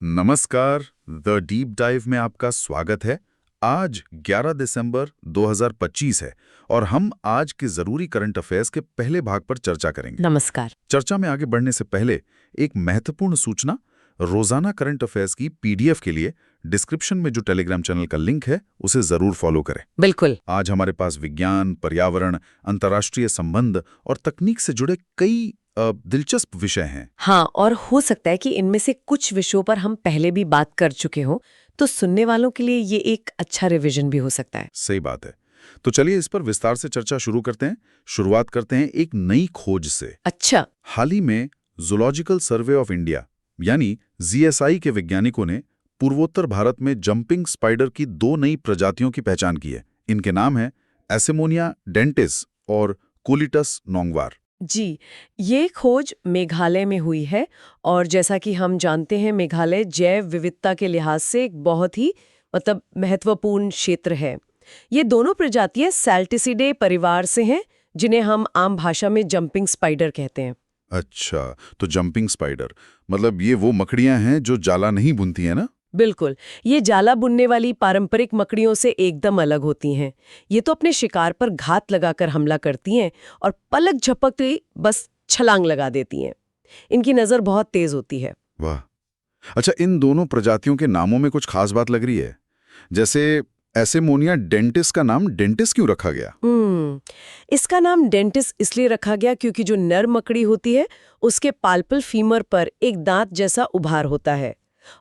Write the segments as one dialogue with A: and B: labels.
A: नमस्कार। The deep dive में आपका स्वागत है। आज 11 दिसंबर 2025 है और हम आज के जरूरी करंट अफेयर्स के पहले भाग पर चर्चा करेंगे।
B: नमस्कार।
A: चर्चा में आगे बढ़ने से पहले एक महत्वपूर्ण सूचना, रोजाना करंट अफेयर्स की पीडीएफ के लिए डिस्क्रिप्शन में जो टेलीग्राम चैनल का लिंक है उसे जरूर फॉलो करें।
B: बिल्कुल।
A: आज हमारे पास विज्ञान, पर्यावरण, अंतर्राष्ट्रीय संबंध और तकनीक से जुड़े कई दिलचस्प विषय हैं।
B: हाँ, और हो सकता है कि इनमें से कुछ विषयों पर हम पहले भी बात कर चुके हों, तो सुनने वालों के लिए ये एक अच्छा रिवीजन भी हो सकता है।
A: सही बात है। तो चलिए इस पर विस्तार से चर्चा शुरू करते हैं। शुरुआत करते हैं एक नई खोज से।
B: अच्छा।
A: हाल ही में जूलॉजिकल सर्वे ऑफ इंडिया यानी जीएसआई के वैज्ञानिकों ने पूर्वोत्तर भारत में जंपिंग स्पाइडर की 2 नई प्रजातियों की पहचान की है। इनके नाम हैं एसेमोनिया डेंटिस और कोलिटस नोंगवार।
B: जी, ये खोज मेघालय में हुई है और जैसा कि हम जानते हैं मेघालय जैव विविधता के लिहाज से एक बहुत ही महत्वपूर्ण क्षेत्र है। ये दोनों प्रजातियां सैल्टिसिडे परिवार से हैं, जिन्हें हम आम भाषा में जंपिंग स्पाइडर कहते हैं।
A: अच्छा, तो जंपिंग स्पाइडर मतलब ये वो मकड़ियां हैं जो जाला नहीं बुनती हैं ना?
B: बिल्कुल, ये जाला बुनने वाली पारंपरिक मकड़ियों से एकदम अलग होती हैं। ये तो अपने शिकार पर घात लगाकर हमला करती हैं और पलक झपकते ही बस छलांग लगा देती हैं। इनकी नज़र बहुत तेज होती है।
A: वाह। अच्छा, इन दोनों प्रजातियों के नामों में कुछ खास बात लग रही है। जैसे एसेमोनिया डेंटिस का नाम डेंटिस क्यों रखा गया?
B: इसका नाम डेंटिस इसलिए रखा गया क्योंकि जो नर मकड़ी होती है उसके पाल्पल फीमर पर एक दांत जैसा उभार होता है।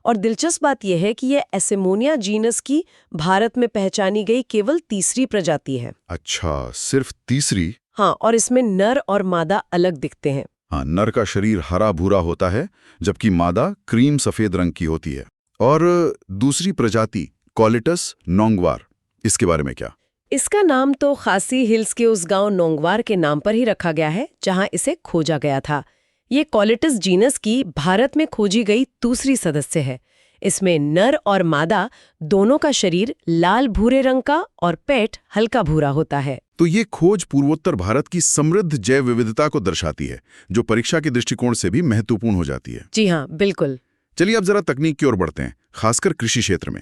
B: और दिलचस्प बात यह है कि यह एसेमोनिया जीनस की भारत में पहचानी गई केवल तीसरी प्रजाति है।
A: अच्छा, सिर्फ तीसरी?
B: हाँ, और इसमें नर और मादा अलग दिखते हैं।
A: हाँ, नर का शरीर हरा भूरा होता है जबकि मादा क्रीम सफेद रंग की होती है। और दूसरी प्रजाति कोलिटस नोंगवार, इसके बारे में क्या?
B: इसका नाम तो खासी हिल्स के उस गांव नोंगवार के नाम पर ही रखा गया है जहां इसे खोजा गया था। ये कोलिटस जीनस की भारत में खोजी गई दूसरी सदस्य है। इसमें नर और मादा दोनों का शरीर लाल भूरे रंग का और पेट हल्का भूरा होता है।
A: तो ये खोज पूर्वोत्तर भारत की समृद्ध जैव विविधता को दर्शाती है, जो परीक्षा के दृष्टिकोण से भी महत्वपूर्ण हो जाती है।
B: जी हाँ, बिल्कुल।
A: चलिए अब जरा तकनीक की ओर बढ़ते हैं, खासकर कृषि क्षेत्र में।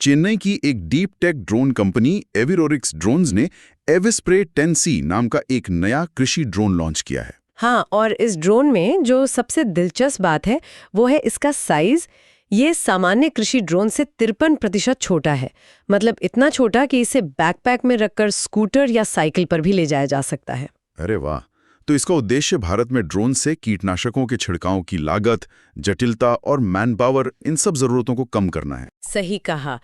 A: चेन्नई की एक डीप टेक ड्रोन कंपनी एविरोरिक्स ड्रोन्स ने एविस्प्रे 10C नाम का एक नया कृषि ड्रोन लॉन्च किया है।
B: हाँ, और इस ड्रोन में जो सबसे दिलचस्प बात है वो है इसका साइज। ये सामान्य कृषि ड्रोन से 53% छोटा है। मतलब इतना छोटा कि इसे बैकपैक में रखकर स्कूटर या साइकिल पर भी ले जाया जा सकता है।
A: अरे वाह। तो इसका उद्देश्य भारत में ड्रोन से कीटनाशकों के छिड़काव की लागत, जटिलता और मैन पावर, इन सब जरूरतों को कम करना है।
B: सही कहा।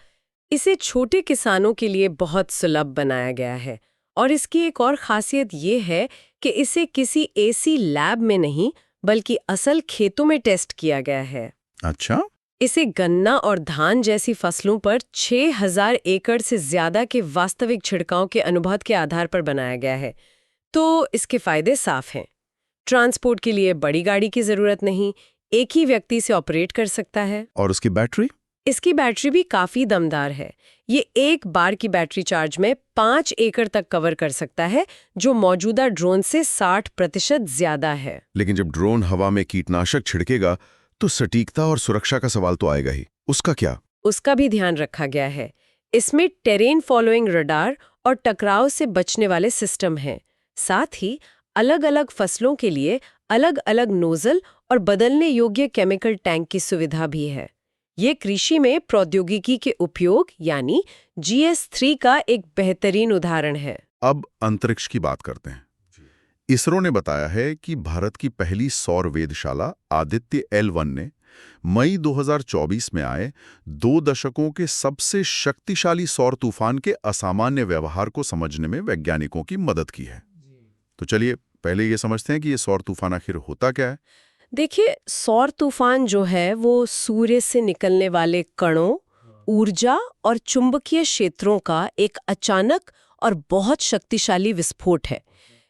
B: इसे छोटे किसानों के लिए बहुत सुलभ बनाया गया है और इसकी एक और खासियत ये है कि इसे किसी ऐसी लैब में नहीं बल्कि असल खेतों में टेस्ट किया गया है।
A: अच्छा।
B: इसे गन्ना और धान जैसी फसलों पर 6000 एकड़ से ज्यादा के वास्तविक छिड़काव के अनुभव के आधार पर बनाया गया है। तो इसके फायदे साफ हैं। ट्रांसपोर्ट के लिए बड़ी गाड़ी की जरूरत नहीं, एक ही व्यक्ति से ऑपरेट कर सकता है।
A: और उसकी बैटरी?
B: इसकी बैटरी भी काफी दमदार है। ये एक बार की बैटरी चार्ज में 5 एकड़ तक कवर कर सकता है, जो मौजूदा ड्रोन से 60% ज्यादा है।
A: लेकिन जब ड्रोन हवा में कीटनाशक छिड़केगा तो सटीकता और सुरक्षा का सवाल तो आएगा ही। उसका क्या?
B: उसका भी ध्यान रखा गया है। इसमें टेरेन फॉलोइंग रडार और टकराव से बचने वाले सिस्टम हैं। साथ ही अलग-अलग फसलों के लिए अलग-अलग नोजल और बदलने योग्य केमिकल टैंक की सुविधा भी है। ये कृषि में प्रौद्योगिकी के उपयोग यानी GS3 का एक बेहतरीन उदाहरण है।
A: अब अंतरिक्ष की बात करते हैं। इसरो ने बताया है कि भारत की पहली सौर वेधशाला आदित्य L1 ने मई 2024 में आए 2 दशकों के सबसे शक्तिशाली सौर तूफान के असामान्य व्यवहार को समझने में वैज्ञानिकों की मदद की है। तो चलिए पहले ये समझते हैं कि ये सौर तूफान आखिर होता क्या है।
B: देखिए, सौर तूफान जो है वो सूर्य से निकलने वाले कणों, ऊर्जा और चुंबकीय क्षेत्रों का एक अचानक और बहुत शक्तिशाली विस्फोट है।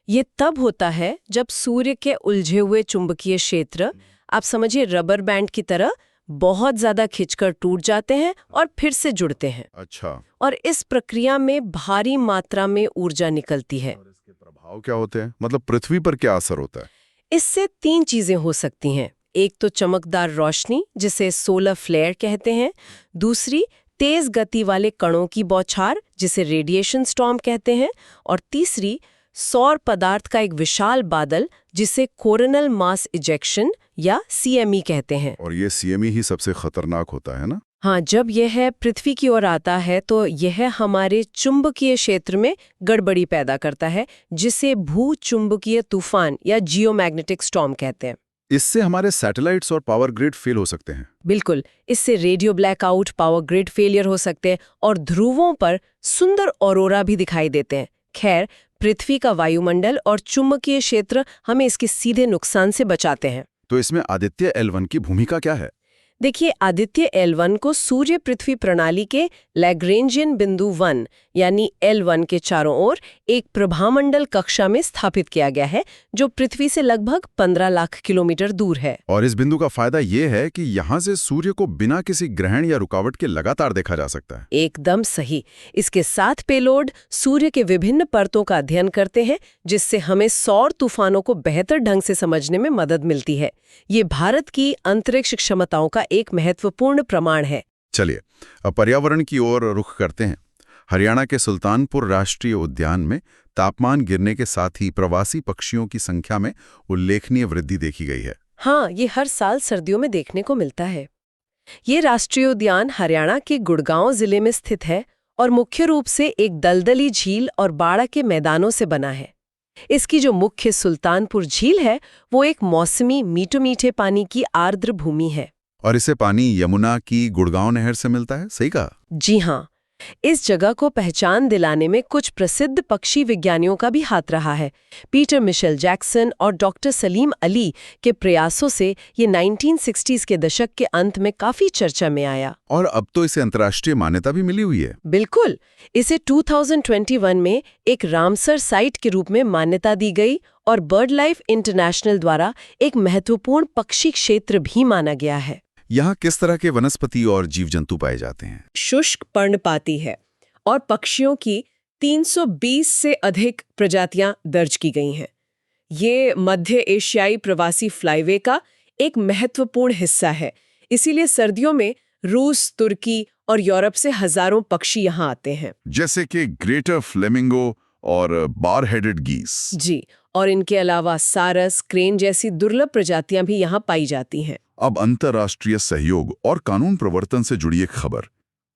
B: ये तब होता है जब सूर्य के उलझे हुए चुंबकीय क्षेत्र, आप समझिए रबर बैंड की तरह, बहुत ज्यादा खिंचकर टूट जाते हैं और फिर से जुड़ते हैं।
A: अच्छा।
B: और इस प्रक्रिया में भारी मात्रा में ऊर्जा निकलती है।
A: और इसके प्रभाव क्या होते हैं? मतलब पृथ्वी पर क्या असर होता है?
B: इससे 3 चीजें हो सकती हैं। एक तो चमकदार रोशनी जिसे सोलर फ्लेयर कहते हैं, दूसरी तेज गति वाले कणों की बौछार जिसे रेडिएशन स्टॉर्म कहते हैं, और तीसरी सौर पदार्थ का एक विशाल बादल जिसे कोरोनल मास इजेक्शन या सीएमई कहते हैं।
A: और ये सीएमई ही सबसे खतरनाक होता है ना?
B: हाँ, जब यह पृथ्वी की ओर आता है तो यह हमारे चुंबकीय क्षेत्र में गड़बड़ी पैदा करता है, जिसे भूचुंबकीय तूफान या जियोमैग्नेटिक स्टॉर्म कहते हैं।
A: इससे हमारे सैटेलाइट्स और पावर ग्रिड फेल हो सकते हैं।
B: बिल्कुल, इससे radio blackout, power grid failure हो सकते हैं और ध्रुवों पर सुंदर ऑरोरा भी दिखाई देते हैं। खैर, पृथ्वी का वायुमंडल और चुंबकीय क्षेत्र हमें इसके सीधे नुकसान से बचाते हैं।
A: तो इसमें आदित्य L1 की भूमिका क्या है?
B: देखिए, आदित्य L1 को सूर्य पृथ्वी प्रणाली के लैग्रेंजियन बिंदु 1 यानी L1 के चारों ओर एक प्रभामंडल कक्षा में स्थापित किया गया है, जो पृथ्वी से लगभग 15 लाख किलोमीटर दूर है।
A: और इस बिंदु का फायदा ये है कि यहाँ से सूर्य को बिना किसी ग्रहण या रुकावट के लगातार देखा जा सकता है।
B: एकदम सही। इसके साथ पेलोड सूर्य के विभिन्न परतों का अध्ययन करते हैं, जिससे हमें सौर तूफानों को बेहतर ढंग से समझने में मदद मिलती है। ये भारत की अंतरिक्ष क्षमताओं का एक महत्वपूर्ण प्रमाण है।
A: चलिए, अब पर्यावरण की ओर रुख करते हैं। हरियाणा के सुल्तानपुर राष्ट्रीय उद्यान में तापमान गिरने के साथ ही प्रवासी पक्षियों की संख्या में उल्लेखनीय वृद्धि देखी गई है।
B: हाँ, ये हर साल सर्दियों में देखने को मिलता है। ये राष्ट्रीय उद्यान हरियाणा के गुड़गांव जिले में स्थित है और मुख्य रूप से एक दलदली झील और बाड़ा के मैदानों से बना है। इसकी जो मुख्य सुल्तानपुर झील है, वो एक मौसमी मीठे पानी की आर्द्र भूमि है।
A: और इसे पानी यमुना की गुड़गांव नहर से मिलता है, सही कहा?
B: जी हाँ। इस जगह को पहचान दिलाने में कुछ प्रसिद्ध पक्षी विज्ञानियों का भी हाथ रहा है। पीटर मिशेल जैक्सन और डॉक्टर सलीम अली के प्रयासों से ये 1960s के दशक के अंत में काफी चर्चा में आया।
A: और अब तो इसे अंतर्राष्ट्रीय मान्यता भी मिली हुई है।
B: बिल्कुल, इसे 2021 में एक रामसर साइट के रूप में मान्यता दी गई और बर्ड लाइफ इंटरनेशनल द्वारा एक महत्वपूर्ण पक्षी क्षेत्र भी माना गया है।
A: यहाँ किस तरह के वनस्पति और जीव जंतु पाए जाते हैं?
B: शुष्क पर्णपाती है और पक्षियों की 320 से अधिक प्रजातियां दर्ज की गई हैं। ये मध्य एशियाई प्रवासी फ्लाईवे का एक महत्वपूर्ण हिस्सा है। इसीलिए सर्दियों में रूस, तुर्की और यूरोप से हजारों पक्षी यहाँ आते हैं,
A: जैसे कि ग्रेटर फ्लेमिंगो और बार हेडेड गीस।
B: जी, और इनके अलावा सारस, क्रेन जैसी दुर्लभ प्रजातियां भी यहाँ पाई जाती हैं।
A: अब अंतर्राष्ट्रीय सहयोग और कानून प्रवर्तन से जुड़ी एक खबर।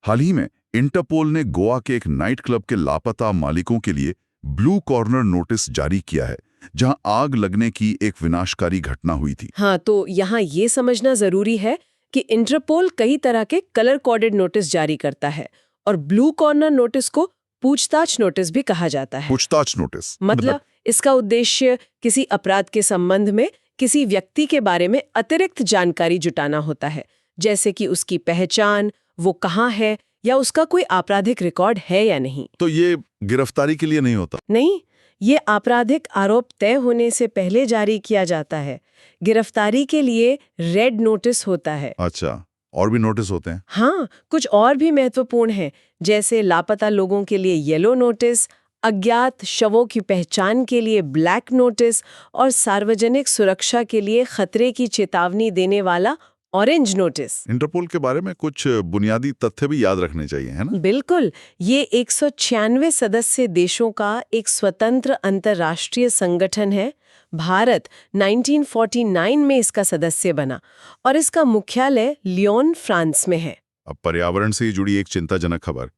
A: हाल ही में इंटरपोल ने गोवा के एक नाइट क्लब के लापता मालिकों के लिए ब्लू कॉर्नर नोटिस जारी किया है, जहां आग लगने की एक विनाशकारी घटना हुई थी।
B: हाँ, तो यहाँ ये समझना जरूरी है कि इंटरपोल कई तरह के कलर कोडेड नोटिस जारी करता है और ब्लू कॉर्नर नोटिस को पूछताछ नोटिस भी कहा जाता है।
A: पूछताछ नोटिस
B: मतलब इसका उद्देश्य किसी अपराध के संबंध में किसी व्यक्ति के बारे में अतिरिक्त जानकारी जुटाना होता है, जैसे कि उसकी पहचान, वो कहाँ है, या उसका कोई आपराधिक रिकॉर्ड है या नहीं।
A: तो ये गिरफ्तारी के लिए नहीं होता?
B: नहीं, ये आपराधिक आरोप तय होने से पहले जारी किया जाता है। गिरफ्तारी के लिए रेड नोटिस होता है।
A: अच्छा, और भी नोटिस होते हैं?
B: हाँ, कुछ और भी महत्वपूर्ण हैं, जैसे लापता लोगों के लिए येलो नोटिस, अज्ञात शवों की पहचान के लिए ब्लैक नोटिस और सार्वजनिक सुरक्षा के लिए खतरे की चेतावनी देने वाला ऑरेंज नोटिस।
A: इंटरपोल के बारे में कुछ बुनियादी तथ्य भी याद रखने चाहिए, है ना?
B: बिल्कुल, ये 196 सदस्य देशों का एक स्वतंत्र अंतर्राष्ट्रीय संगठन है। भारत 1949 में इसका सदस्य बना और इसका मुख्यालय लियोन, फ्रांस में है।
A: अब पर्यावरण से जुड़ी एक चिंताजनक खबर।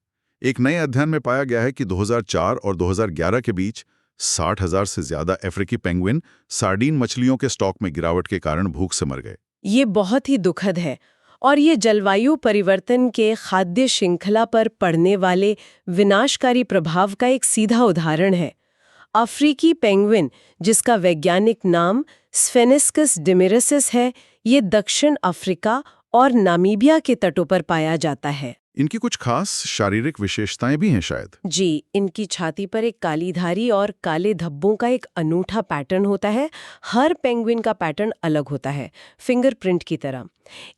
A: एक नए अध्ययन में पाया गया है कि 2004 और 2011 के बीच 60,000 से ज्यादा अफ्रीकी पेंगुइन सार्डीन मछलियों के स्टॉक में गिरावट के कारण भूख से मर गए।
B: ये बहुत ही दुखद है और ये जलवायु परिवर्तन के खाद्य श्रृंखला पर पड़ने वाले विनाशकारी प्रभाव का एक सीधा उदाहरण है। अफ्रीकी पेंगुइन, जिसका वैज्ञानिक नाम स्फेनिस्कस डिमेरिसिस है, ये दक्षिण अफ्रीका और नामीबिया के तटों पर पाया जाता है।
A: इनकी कुछ खास शारीरिक विशेषताएं भी हैं शायद।
B: जी, इनकी छाती पर एक काली धारी और काले धब्बों का एक अनूठा पैटर्न होता है। हर पेंगुइन का पैटर्न अलग होता है, फिंगरप्रिंट की तरह।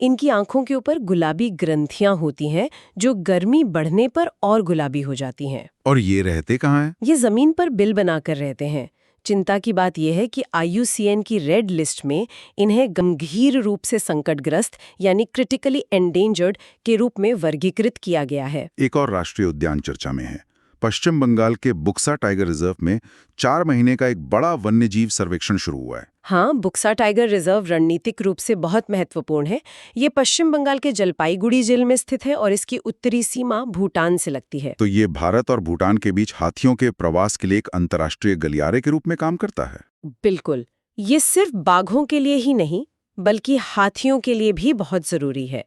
B: इनकी आंखों के ऊपर गुलाबी ग्रंथियां होती हैं, जो गर्मी बढ़ने पर और गुलाबी हो जाती हैं।
A: और ये रहते कहाँ हैं?
B: ये जमीन पर बिल बनाकर रहते हैं, चिंता की बात यह है कि IUCN की रेड लिस्ट में इन्हें गंभीर रूप से संकटग्रस्त यानी क्रिटिकली एंडेंजर्ड के रूप में वर्गीकृत किया गया है।
A: एक और राष्ट्रीय उद्यान चर्चा में है। पश्चिम बंगाल के बुक्सा टाइगर रिजर्व में 4 महीने का एक बड़ा वन्यजीव सर्वेक्षण शुरू हुआ है।
B: हाँ, बुक्सा टाइगर रिजर्व रणनीतिक रूप से बहुत महत्वपूर्ण है। ये पश्चिम बंगाल के जलपाईगुड़ी जिले में स्थित है और इसकी उत्तरी सीमा भूटान से लगती है।
A: तो ये भारत और भूटान के बीच हाथियों के प्रवास के लिए एक अंतर्राष्ट्रीय गलियारे के रूप में काम करता है।
B: बिल्कुल, ये सिर्फ बाघों के लिए ही नहीं बल्कि हाथियों के लिए भी बहुत जरूरी है।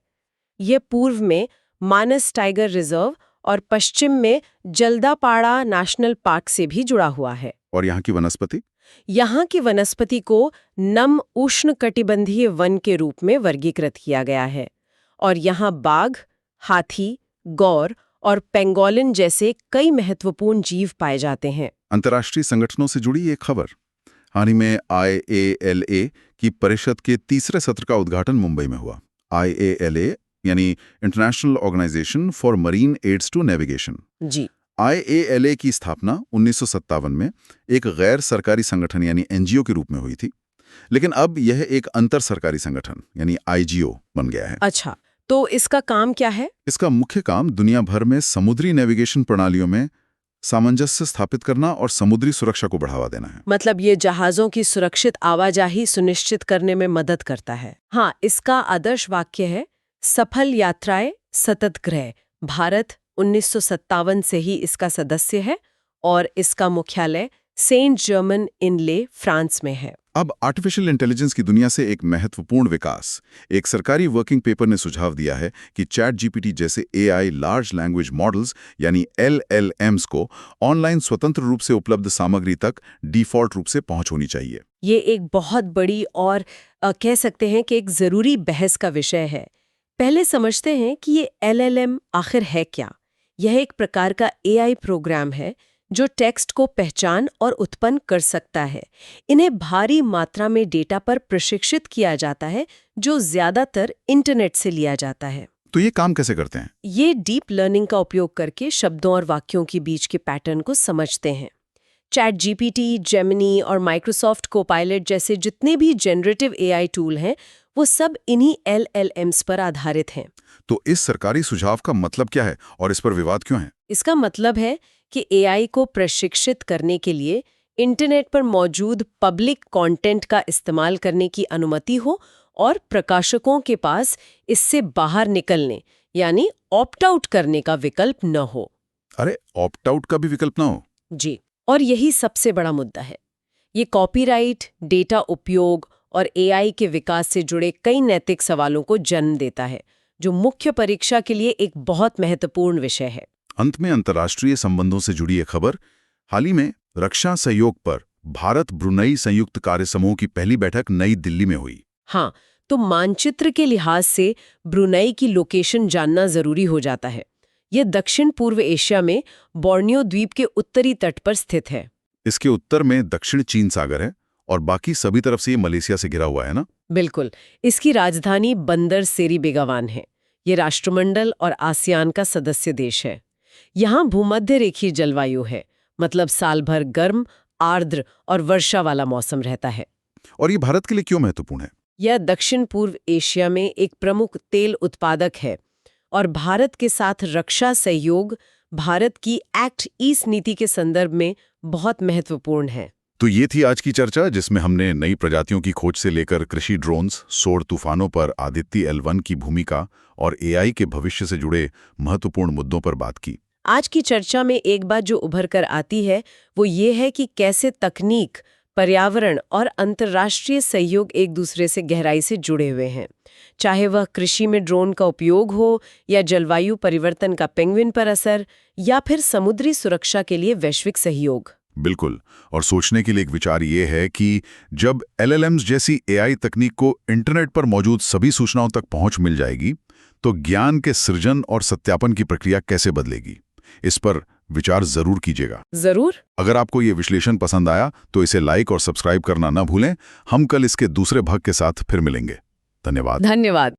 B: ये पूर्व में मानस टाइगर रिजर्व और पश्चिम में जल्दापाड़ा नेशनल पार्क से भी जुड़ा हुआ है।
A: और यहाँ की वनस्पति?
B: यहाँ की वनस्पति को नम उष्णकटिबंधीय वन के रूप में वर्गीकृत किया गया है और यहाँ बाघ, हाथी, गौर और पेंगोलिन जैसे कई महत्वपूर्ण जीव पाए जाते हैं।
A: अंतर्राष्ट्रीय संगठनों से जुड़ी एक खबर। हाल ही में IALA की परिषद के 3रे सत्र का उद्घाटन मुंबई में हुआ। IALA यानी international organisation for marine aids to navigation.
B: जी।
A: IALA की स्थापना 1957 में एक गैर सरकारी संगठन यानी NGO के रूप में हुई थी, लेकिन अब यह एक अंतर सरकारी संगठन यानी IGO बन गया है।
B: अच्छा, तो इसका काम क्या है?
A: इसका मुख्य काम दुनिया भर में समुद्री नेविगेशन प्रणालियों में सामंजस्य स्थापित करना और समुद्री सुरक्षा को बढ़ावा देना है।
B: मतलब ये जहाजों की सुरक्षित आवाजाही सुनिश्चित करने में मदद करता है। हाँ, इसका आदर्श वाक्य है, सफल यात्राएं सतत ग्रह। भारत 1957 से ही इसका सदस्य है और इसका मुख्यालय सेंट जर्मन इनले, फ्रांस में है।
A: अब आर्टिफिशियल इंटेलिजेंस की दुनिया से एक महत्वपूर्ण विकास। एक सरकारी वर्किंग पेपर ने सुझाव दिया है कि ChatGPT जैसे AI लार्ज लैंग्वेज मॉडल्स यानी LLMs को ऑनलाइन स्वतंत्र रूप से उपलब्ध सामग्री तक डिफॉल्ट रूप से पहुंच होनी चाहिए।
B: ये एक बहुत बड़ी और कह सकते हैं कि एक जरूरी बहस का विषय है। पहले समझते हैं कि ये LLM आखिर है क्या। यह एक प्रकार का AI प्रोग्राम है जो टेक्स्ट को पहचान और उत्पन्न कर सकता है। इन्हें भारी मात्रा में डेटा पर प्रशिक्षित किया जाता है जो ज्यादातर इंटरनेट से लिया जाता है।
A: तो ये काम कैसे करते हैं?
B: ये डीप लर्निंग का उपयोग करके शब्दों और वाक्यों के बीच के पैटर्न को समझते हैं। ChatGPT, जेमिनी और माइक्रोसॉफ्ट कोपायलट जैसे जितने भी जनरेटिव AI टूल हैं, वो सब इन्हीं LLMs पर आधारित हैं।
A: तो इस सरकारी सुझाव का मतलब क्या है और इस पर विवाद क्यों है?
B: इसका मतलब है कि AI को प्रशिक्षित करने के लिए इंटरनेट पर मौजूद पब्लिक कंटेंट का इस्तेमाल करने की अनुमति हो और प्रकाशकों के पास इससे बाहर निकलने यानी ऑप्ट आउट करने का विकल्प न हो।
A: अरे, ऑप्ट आउट का भी विकल्प ना हो?
B: जी, और यही सबसे बड़ा मुद्दा है। ये कॉपीराइट, डेटा उपयोग और AI के विकास से जुड़े कई नैतिक सवालों को जन्म देता है, जो मुख्य परीक्षा के लिए एक बहुत महत्वपूर्ण विषय है।
A: अंत में अंतर्राष्ट्रीय संबंधों से जुड़ी एक खबर। हाल ही में रक्षा सहयोग पर भारत ब्रुनई संयुक्त कार्य समूह की पहली बैठक नई दिल्ली में हुई।
B: हाँ, तो मानचित्र के लिहाज से ब्रुनई की लोकेशन जानना जरूरी हो जाता है। यह दक्षिण पूर्व एशिया में बोर्नियो द्वीप के उत्तरी तट पर स्थित है।
A: इसके उत्तर में दक्षिण चीन सागर है और बाकी सभी तरफ से ये मलेशिया से घिरा हुआ है ना?
B: बिल्कुल। इसकी राजधानी बंदर सेरी बेगावान है। ये राष्ट्रमंडल और आसियान का सदस्य देश है। यहाँ भूमध्य रेखीय जलवायु है, मतलब साल भर गर्म, आर्द्र और वर्षा वाला मौसम रहता है।
A: और ये भारत के लिए क्यों महत्वपूर्ण है?
B: यह दक्षिण पूर्व एशिया में एक प्रमुख तेल उत्पादक है और भारत के साथ रक्षा सहयोग भारत की एक्ट ईस्ट नीति के संदर्भ में बहुत महत्वपूर्ण है।
A: तो ये थी आज की चर्चा, जिसमें हमने नई प्रजातियों की खोज से लेकर कृषि ड्रोन्स, सौर तूफानों पर आदित्य L1 की भूमिका और AI के भविष्य से जुड़े महत्वपूर्ण मुद्दों पर बात की।
B: आज की चर्चा में एक बात जो उभर कर आती है वो ये है कि कैसे तकनीक, पर्यावरण और अंतर्राष्ट्रीय सहयोग एक दूसरे से गहराई से जुड़े हुए हैं। चाहे वह कृषि में ड्रोन का उपयोग हो या जलवायु परिवर्तन का पेंगुइन पर असर या फिर समुद्री सुरक्षा के लिए वैश्विक सहयोग।
A: बिल्कुल। और सोचने के लिए एक विचार ये है कि जब LLMs जैसी AI तकनीक को इंटरनेट पर मौजूद सभी सूचनाओं तक पहुंच मिल जाएगी, तो ज्ञान के सृजन और सत्यापन की प्रक्रिया कैसे बदलेगी? इस पर विचार जरूर कीजिएगा।
B: जरूर।
A: अगर आपको ये विश्लेषण पसंद आया तो इसे लाइक और सब्सक्राइब करना ना भूलें। हम कल इसके दूसरे भाग के साथ फिर मिलेंगे। धन्यवाद।